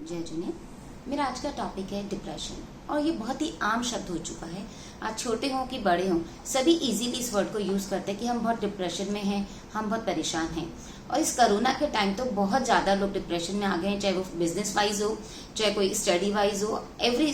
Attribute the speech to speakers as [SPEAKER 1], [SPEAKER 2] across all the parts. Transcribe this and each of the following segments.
[SPEAKER 1] जय जुने। मेरा आज का टॉपिक है डिप्रेशन और ये बहुत ही आम शब्द हो चुका है। आज छोटे हों कि बड़े हों सभी इजीली इस वर्ड को यूज करते हैं कि हम बहुत डिप्रेशन में हैं, हम बहुत परेशान हैं। और इस कोरोना के टाइम तो बहुत ज्यादा लोग डिप्रेशन में आ गए हैं, चाहे वो बिजनेस वाइज हो, चाहे कोई स्टडी वाइज हो।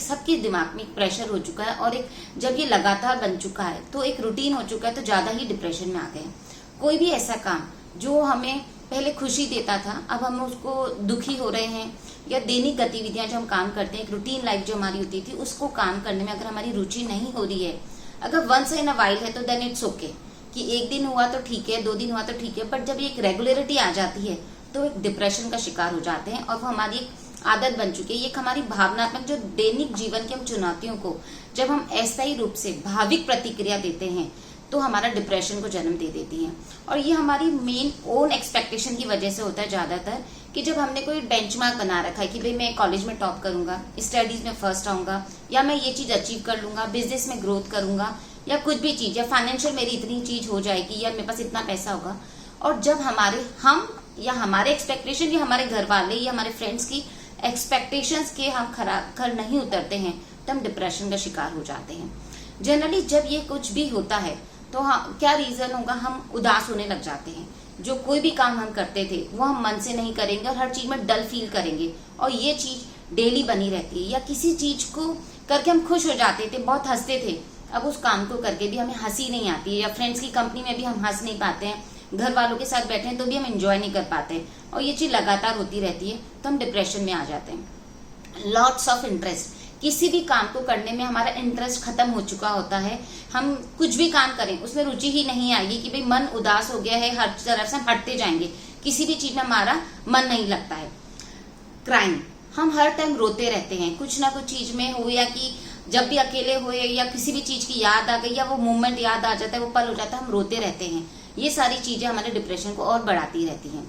[SPEAKER 1] सबके दिमाग में एक प्रेशर हो चुका है और एक जब ये लगातार बन चुका है तो एक रूटीन हो चुका है, तो ज्यादा ही डिप्रेशन में आ गए हैं। कोई भी ऐसा काम जो हमें पहले खुशी देता था अब हम उसको दुखी हो रहे हैं, या दैनिक गतिविधियां जो हम काम करते हैं, एक रूटीन लाइफ जो हमारी होती थी उसको काम करने में अगर हमारी रुचि नहीं हो रही है, अगर वंस इन अ वाइल है तो देन इट्स ओके कि एक दिन हुआ तो ठीक है, 2 दिन हुआ तो ठीक है, बट जब एक रेगुलरिटी आ जाती है तो एक डिप्रेशन का शिकार हो जाते हैं और वो हमारी एक आदत बन चुकी है। ये हमारी भावनात्मक जो दैनिक जीवन की हम चुनौतियों को जब हम अस्थायी रूप से भाविक प्रतिक्रिया देते हैं तो हमारा डिप्रेशन को जन्म दे देती है। और ये हमारी मेन ओन एक्सपेक्टेशन की वजह से होता है ज्यादातर, कि जब हमने कोई बेंचमार्क बना रखा है कि भाई मैं कॉलेज में टॉप करूंगा, स्टडीज में फर्स्ट आऊंगा, या मैं ये चीज अचीव कर लूंगा, बिजनेस में ग्रोथ करूंगा, या कुछ भी चीज, या फाइनेंशियल मेरी इतनी चीज हो जाएगी, या मेरे पास इतना पैसा होगा। और जब हमारे एक्सपेक्टेशन या हमारे घर वाले या हमारे फ्रेंड्स की एक्सपेक्टेशंस के हम खर नहीं उतरते हैं तो हम डिप्रेशन का शिकार हो जाते हैं। जनरली जब ये कुछ भी होता है तो क्या रीजन होगा, हम उदास होने लग जाते हैं। जो कोई भी काम हम करते थे वो हम मन से नहीं करेंगे और हर चीज में डल फील करेंगे, और ये चीज डेली बनी रहती है। या किसी चीज को करके हम खुश हो जाते थे, बहुत हंसते थे, अब उस काम को करके भी हमें हंसी नहीं आती है, या फ्रेंड्स की कंपनी में भी हम हंस नहीं पाते हैं, घर वालों के साथ बैठे हैं तो भी हम एंजॉय नहीं कर पाते हैं, और ये चीज लगातार होती रहती है तो हम डिप्रेशन में आ जाते हैं। लॉट्स ऑफ इंटरेस्ट, किसी भी काम को करने में हमारा इंटरेस्ट खत्म हो चुका होता है। हम कुछ भी काम करें उसमें रुचि ही नहीं आएगी कि भाई मन उदास हो गया है, हर तरफ से हम हटते जाएंगे, किसी भी चीज में हमारा मन नहीं लगता है। क्राइम, हम हर टाइम रोते रहते हैं, कुछ ना कुछ चीज में हो, या कि जब भी अकेले हुए या किसी भी चीज की याद आ गई या वो मोमेंट याद आ जाता है, वो पल हो जाता है, हम रोते रहते हैं। ये सारी चीजें हमारे डिप्रेशन को और बढ़ाती रहती हैं।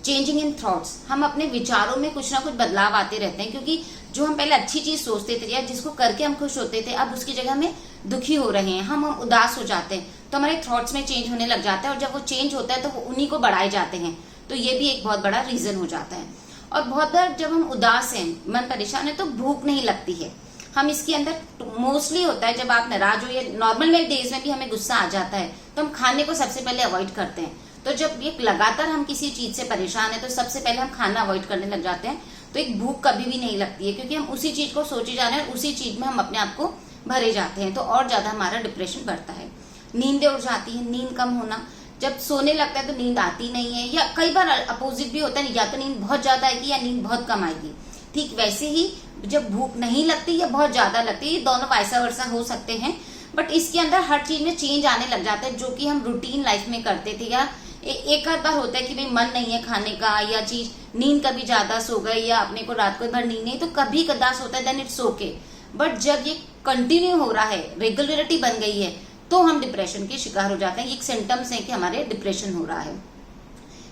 [SPEAKER 1] चेंजिंग इन थॉट्स, हम अपने विचारों में कुछ ना कुछ बदलाव आते रहते हैं, क्योंकि जो हम पहले अच्छी चीज सोचते थे या जिसको करके हम खुश होते थे, अब उसकी जगह हमें दुखी हो रहे हैं, हम उदास हो जाते हैं, तो हमारे थॉट्स में चेंज होने लग जाता है, और जब वो चेंज होता है तो वो उन्हीं को बढ़ाए जाते हैं, तो ये भी एक बहुत बड़ा रीजन हो जाता है। और बहुत बार जब हम उदास हैं, मन परेशान है, तो भूख नहीं लगती है। हम इसके अंदर मोस्टली होता है जब आप नाराज हो या नॉर्मल में डेज में भी हमें गुस्सा आ जाता है तो हम खाने को सबसे पहले अवॉइड करते हैं। तो जब ये लगातार हम किसी चीज से परेशान है तो सबसे पहले हम खाना अवॉइड करने लग जाते हैं, तो एक भूख कभी भी नहीं लगती है, क्योंकि हम उसी चीज को सोचे जा रहे हैं, उसी चीज में हम अपने आप को भरे जाते हैं, तो और ज्यादा हमारा डिप्रेशन बढ़ता है। नींदें उड़ जाती है, नींद कम होना, जब सोने लगता है तो नींद आती नहीं है, या कई बार अपोजिट भी होता है, या तो नींद बहुत ज्यादा आएगी या नींद बहुत कम आएगी। ठीक वैसे ही जब भूख नहीं लगती या बहुत ज्यादा लगती है, ये दोनों वैसा वर्सा हो सकते हैं, बट इसके अंदर हर चीज में चेंज आने लग जाता है, जो कि हम रूटीन लाइफ में करते थे। या एक आध बार होता है कि भाई मन नहीं है खाने का, या चीज नींद कभी ज्यादा सो गई, या अपने को रात को भर नींद नहीं, तो कभी कदाच होता है, देन इट्स ओके। बट जब ये कंटिन्यू हो रहा है, रेगुलरिटी बन गई है, तो हम डिप्रेशन के शिकार हो जाते हैं। ये एक सिम्टम्स है कि हमारे डिप्रेशन हो रहा है।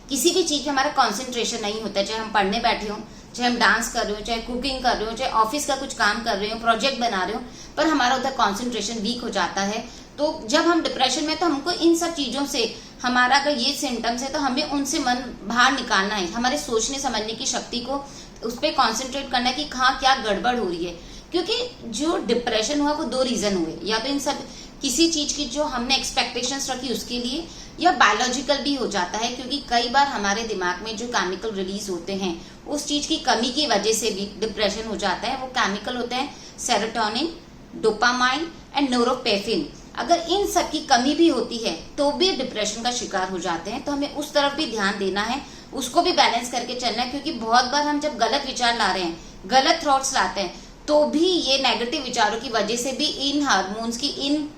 [SPEAKER 1] किसी भी चीज में हमारा कॉन्सेंट्रेशन नहीं होता है, चाहे हम पढ़ने बैठे हो, चाहे हम डांस कर रहे हो, चाहे कुकिंग कर रहे हो, चाहे ऑफिस का कुछ काम कर रहे हो, प्रोजेक्ट बना रहे हो, पर हमारा उधर कॉन्सेंट्रेशन वीक हो जाता है। तो जब हम डिप्रेशन में, तो हमको इन सब चीजों से, हमारा अगर ये सिम्टम्स है तो हमें उनसे मन बाहर निकालना है, हमारे सोचने समझने की शक्ति को उस पर कॉन्सेंट्रेट करना है कि हाँ क्या गड़बड़ हो रही है। क्योंकि जो डिप्रेशन हुआ वो 2 रीजन हुए, या तो इन सब किसी चीज की जो हमने एक्सपेक्टेशंस रखी उसके लिए, या बायोलॉजिकल भी हो जाता है, क्योंकि कई बार हमारे दिमाग में जो केमिकल रिलीज होते हैं उस चीज की कमी की वजह से भी डिप्रेशन हो जाता है। वो केमिकल होते हैं सेरोटोनिन, डोपामाइन एंड नोरोपेफिन। अगर इन सब की कमी भी होती है तो भी डिप्रेशन का शिकार हो जाते हैं, तो हमें उस तरफ भी ध्यान देना है, उसको भी बैलेंस करके चलना है। क्योंकि बहुत बार हम जब गलत विचार ला रहे हैं, गलत थॉट्स लाते हैं, तो भी ये नेगेटिव विचारों की वजह से भी इन हार्मोन्स की, इन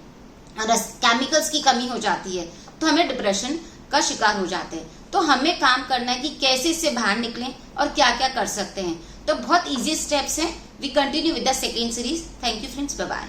[SPEAKER 1] केमिकल्स की कमी हो जाती है, तो हमें डिप्रेशन का शिकार हो जाते हैं। तो हमें काम करना है कि कैसे इससे बाहर निकलें और क्या क्या कर सकते हैं। तो बहुत इजी स्टेप्स हैं। We continue with the second series. Thank you friends, bye bye.